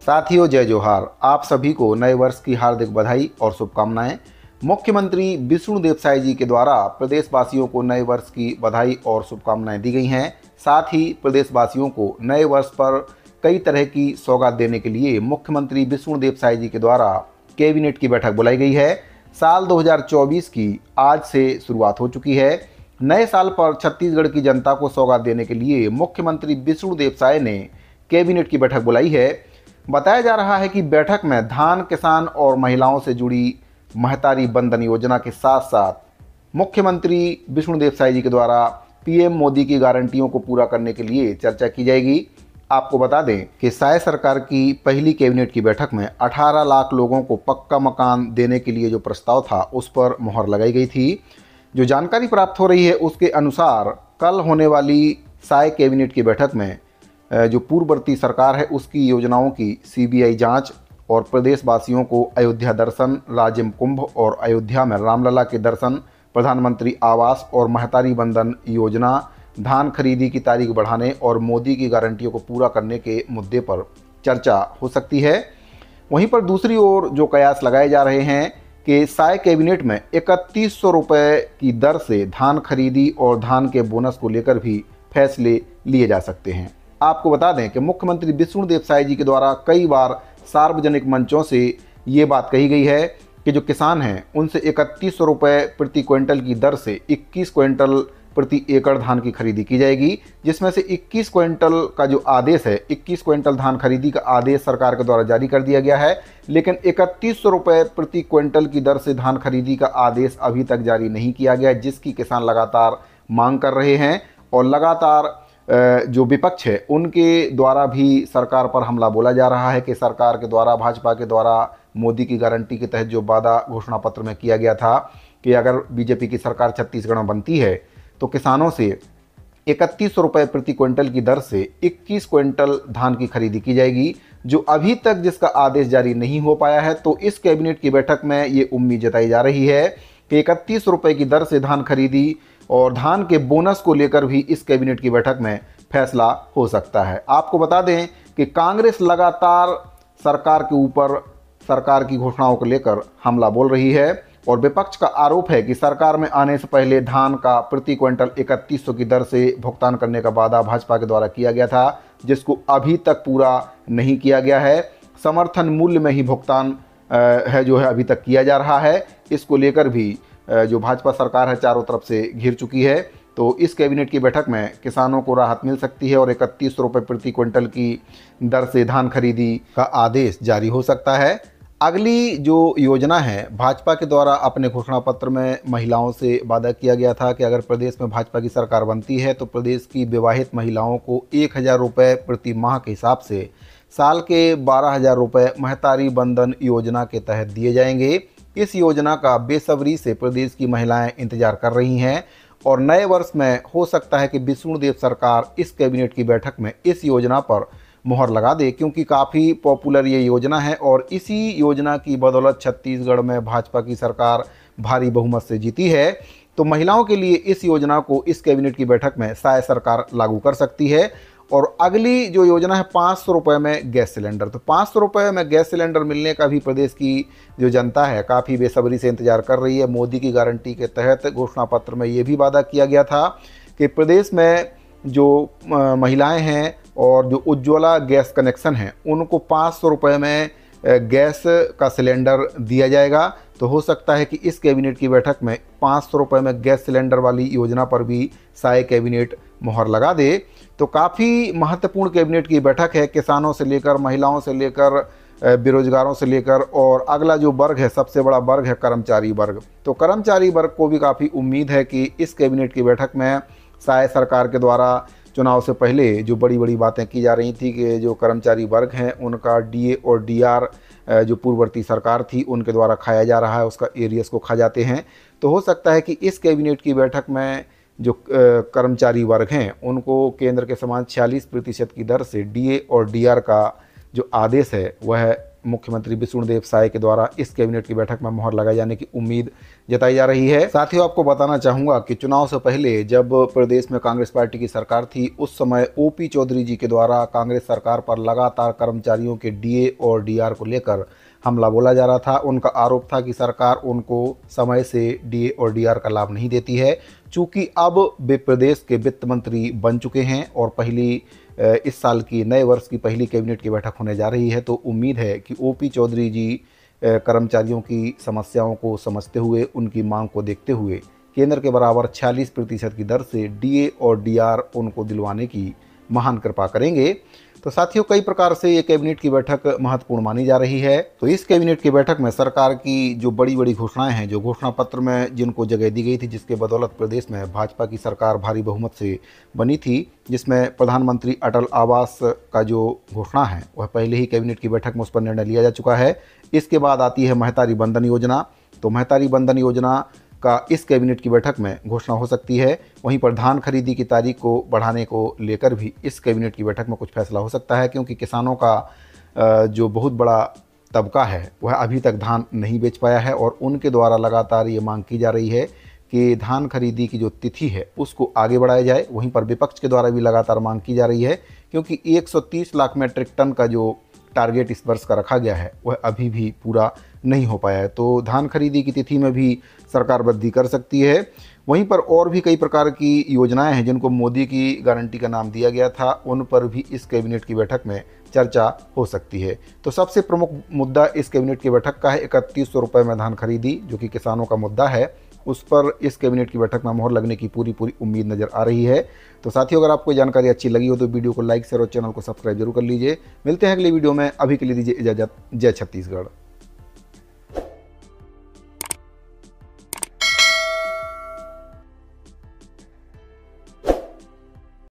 साथियों, जय जोहार। आप सभी को नए वर्ष की हार्दिक बधाई और शुभकामनाएं। मुख्यमंत्री विष्णुदेव साय जी के द्वारा प्रदेशवासियों को नए वर्ष की बधाई और शुभकामनाएं दी गई हैं। साथ ही प्रदेशवासियों को नए वर्ष पर कई तरह की सौगात देने के लिए मुख्यमंत्री विष्णुदेव साय जी के द्वारा कैबिनेट की बैठक बुलाई गई है। साल 2024 की आज से शुरुआत हो चुकी है। नए साल पर छत्तीसगढ़ की जनता को सौगात देने के लिए मुख्यमंत्री विष्णुदेव साय ने कैबिनेट की बैठक बुलाई है। बताया जा रहा है कि बैठक में धान किसान और महिलाओं से जुड़ी महतारी बंधन योजना के साथ साथ मुख्यमंत्री विष्णुदेव साय जी के द्वारा पीएम मोदी की गारंटियों को पूरा करने के लिए चर्चा की जाएगी। आपको बता दें कि साय सरकार की पहली कैबिनेट की बैठक में 18 लाख लोगों को पक्का मकान देने के लिए जो प्रस्ताव था उस पर मुहर लगाई गई थी। जो जानकारी प्राप्त हो रही है उसके अनुसार कल होने वाली साय कैबिनेट की बैठक में जो पूर्ववर्ती सरकार है उसकी योजनाओं की सीबीआई जांच और प्रदेशवासियों को अयोध्या दर्शन, राजिम कुंभ और अयोध्या में रामलला के दर्शन, प्रधानमंत्री आवास और महतारी बंधन योजना, धान खरीदी की तारीख बढ़ाने और मोदी की गारंटियों को पूरा करने के मुद्दे पर चर्चा हो सकती है। वहीं पर दूसरी ओर जो कयास लगाए जा रहे हैं कि साय कैबिनेट में 3100 रुपये की दर से धान खरीदी और धान के बोनस को लेकर भी फैसले लिए जा सकते हैं। आपको बता दें कि मुख्यमंत्री विष्णुदेव साय जी के द्वारा कई बार सार्वजनिक मंचों से ये बात कही गई है कि जो किसान हैं उनसे 3100 रुपये प्रति क्विंटल की दर से 21 क्विंटल प्रति एकड़ धान की खरीदी की जाएगी, जिसमें से 21 क्विंटल का जो आदेश है, 21 क्विंटल धान खरीदी का आदेश सरकार के द्वारा जारी कर दिया गया है। लेकिन 3100 रुपये प्रति क्विंटल की दर से धान खरीदी का आदेश अभी तक जारी नहीं किया गया, जिसकी किसान लगातार मांग कर रहे हैं और लगातार जो विपक्ष है उनके द्वारा भी सरकार पर हमला बोला जा रहा है कि सरकार के द्वारा, भाजपा के द्वारा मोदी की गारंटी के तहत जो वादा घोषणा पत्र में किया गया था कि अगर बीजेपी की सरकार छत्तीसगढ़ में बनती है तो किसानों से 3100 रुपये प्रति क्विंटल की दर से 21 क्विंटल धान की खरीदी की जाएगी, जो अभी तक जिसका आदेश जारी नहीं हो पाया है। तो इस कैबिनेट की बैठक में ये उम्मीद जताई जा रही है कि 31 रुपये की दर से धान खरीदी और धान के बोनस को लेकर भी इस कैबिनेट की बैठक में फैसला हो सकता है। आपको बता दें कि कांग्रेस लगातार सरकार के ऊपर, सरकार की घोषणाओं को लेकर हमला बोल रही है और विपक्ष का आरोप है कि सरकार में आने से पहले धान का प्रति क्विंटल 3100 की दर से भुगतान करने का वादा भाजपा के द्वारा किया गया था, जिसको अभी तक पूरा नहीं किया गया है। समर्थन मूल्य में ही भुगतान जो है अभी तक किया जा रहा है। इसको लेकर भी जो भाजपा सरकार है चारों तरफ से घिर चुकी है। तो इस कैबिनेट की बैठक में किसानों को राहत मिल सकती है और 3100 रुपये प्रति क्विंटल की दर से धान खरीदी का आदेश जारी हो सकता है। अगली जो योजना है, भाजपा के द्वारा अपने घोषणा पत्र में महिलाओं से वादा किया गया था कि अगर प्रदेश में भाजपा की सरकार बनती है तो प्रदेश की विवाहित महिलाओं को 1000 रुपये प्रति माह के हिसाब से साल के 12,000 रुपये महतारी बंधन योजना के तहत दिए जाएंगे। इस योजना का बेसब्री से प्रदेश की महिलाएं इंतजार कर रही हैं और नए वर्ष में हो सकता है कि विष्णुदेव सरकार इस कैबिनेट की बैठक में इस योजना पर मुहर लगा दे, क्योंकि काफ़ी पॉपुलर ये योजना है और इसी योजना की बदौलत छत्तीसगढ़ में भाजपा की सरकार भारी बहुमत से जीती है। तो महिलाओं के लिए इस योजना को इस कैबिनेट की बैठक में साय सरकार लागू कर सकती है। और अगली जो योजना है 500 रुपये में गैस सिलेंडर। तो 500 रुपये में गैस सिलेंडर मिलने का भी प्रदेश की जो जनता है काफ़ी बेसब्री से इंतजार कर रही है। मोदी की गारंटी के तहत घोषणा पत्र में ये भी वादा किया गया था कि प्रदेश में जो महिलाएं हैं और जो उज्ज्वला गैस कनेक्शन है उनको 500 रुपये में गैस का सिलेंडर दिया जाएगा। तो हो सकता है कि इस कैबिनेट की बैठक में 500 रुपये में गैस सिलेंडर वाली योजना पर भी साय कैबिनेट मुहर लगा दे। तो काफ़ी महत्वपूर्ण कैबिनेट की बैठक है, किसानों से लेकर, महिलाओं से लेकर, बेरोजगारों से लेकर, और अगला जो वर्ग है, सबसे बड़ा वर्ग है कर्मचारी वर्ग। तो कर्मचारी वर्ग को भी काफ़ी उम्मीद है कि इस कैबिनेट की बैठक में साय सरकार के द्वारा चुनाव से पहले जो बड़ी बड़ी बातें की जा रही थी कि जो कर्मचारी वर्ग हैं उनका डीए और डीआर जो पूर्ववर्ती सरकार थी उनके द्वारा खाया जा रहा है, उसका एरियस को खा जाते हैं। तो हो सकता है कि इस कैबिनेट की बैठक में जो कर्मचारी वर्ग हैं उनको केंद्र के समान 46% की दर से डीए और डीआर का जो आदेश है वह मुख्यमंत्री विष्णुदेव साय के द्वारा इस कैबिनेट की बैठक में मुहर लगाए जाने की उम्मीद जताई जा रही है। साथ ही आपको बताना चाहूँगा कि चुनाव से पहले जब प्रदेश में कांग्रेस पार्टी की सरकार थी, उस समय ओपी चौधरी जी के द्वारा कांग्रेस सरकार पर लगातार कर्मचारियों के डीए और डीआर को लेकर हमला बोला जा रहा था। उनका आरोप था कि सरकार उनको समय से डीए और डीआर का लाभ नहीं देती है। चूँकि अब वे प्रदेश के वित्त मंत्री बन चुके हैं और इस साल की नए वर्ष की पहली कैबिनेट की बैठक होने जा रही है, तो उम्मीद है कि ओपी चौधरी जी कर्मचारियों की समस्याओं को समझते हुए, उनकी मांग को देखते हुए केंद्र के बराबर 46% की दर से डीए और डीआर उनको दिलवाने की महान कृपा करेंगे। तो साथियों, कई प्रकार से ये कैबिनेट की बैठक महत्वपूर्ण मानी जा रही है। तो इस कैबिनेट की बैठक में सरकार की जो बड़ी बड़ी घोषणाएं हैं, जो घोषणा पत्र में जिनको जगह दी गई थी, जिसके बदौलत प्रदेश में भाजपा की सरकार भारी बहुमत से बनी थी, जिसमें प्रधानमंत्री अटल आवास का जो घोषणा है वह पहले ही कैबिनेट की बैठक में उस पर निर्णय लिया जा चुका है। इसके बाद आती है महतारी बंधन योजना। तो महतारी बंधन योजना का इस कैबिनेट की बैठक में घोषणा हो सकती है। वहीं पर धान खरीदी की तारीख को बढ़ाने को लेकर भी इस कैबिनेट की बैठक में कुछ फैसला हो सकता है, क्योंकि किसानों का जो बहुत बड़ा तबका है वह अभी तक धान नहीं बेच पाया है और उनके द्वारा लगातार ये मांग की जा रही है कि धान खरीदी की जो तिथि है उसको आगे बढ़ाया जाए। वहीं पर विपक्ष के द्वारा भी लगातार मांग की जा रही है, क्योंकि 130 लाख मीट्रिक टन का जो टारगेट इस वर्ष का रखा गया है वह अभी भी पूरा नहीं हो पाया है। तो धान खरीदी की तिथि में भी सरकार वृद्धि कर सकती है। वहीं पर और भी कई प्रकार की योजनाएं हैं जिनको मोदी की गारंटी का नाम दिया गया था, उन पर भी इस कैबिनेट की बैठक में चर्चा हो सकती है। तो सबसे प्रमुख मुद्दा इस कैबिनेट की बैठक का है 3100 रुपये में धान खरीदी, जो कि किसानों का मुद्दा है। उस पर इस कैबिनेट की बैठक में मोहर लगने की पूरी उम्मीद नज़र आ रही है। तो साथियों, अगर आपको जानकारी अच्छी लगी हो तो वीडियो को लाइक शेयर और चैनल को सब्सक्राइब जरूर कर लीजिए। मिलते हैं अगली वीडियो में। अभी के लिए दीजिए इजाज़त। जय छत्तीसगढ़।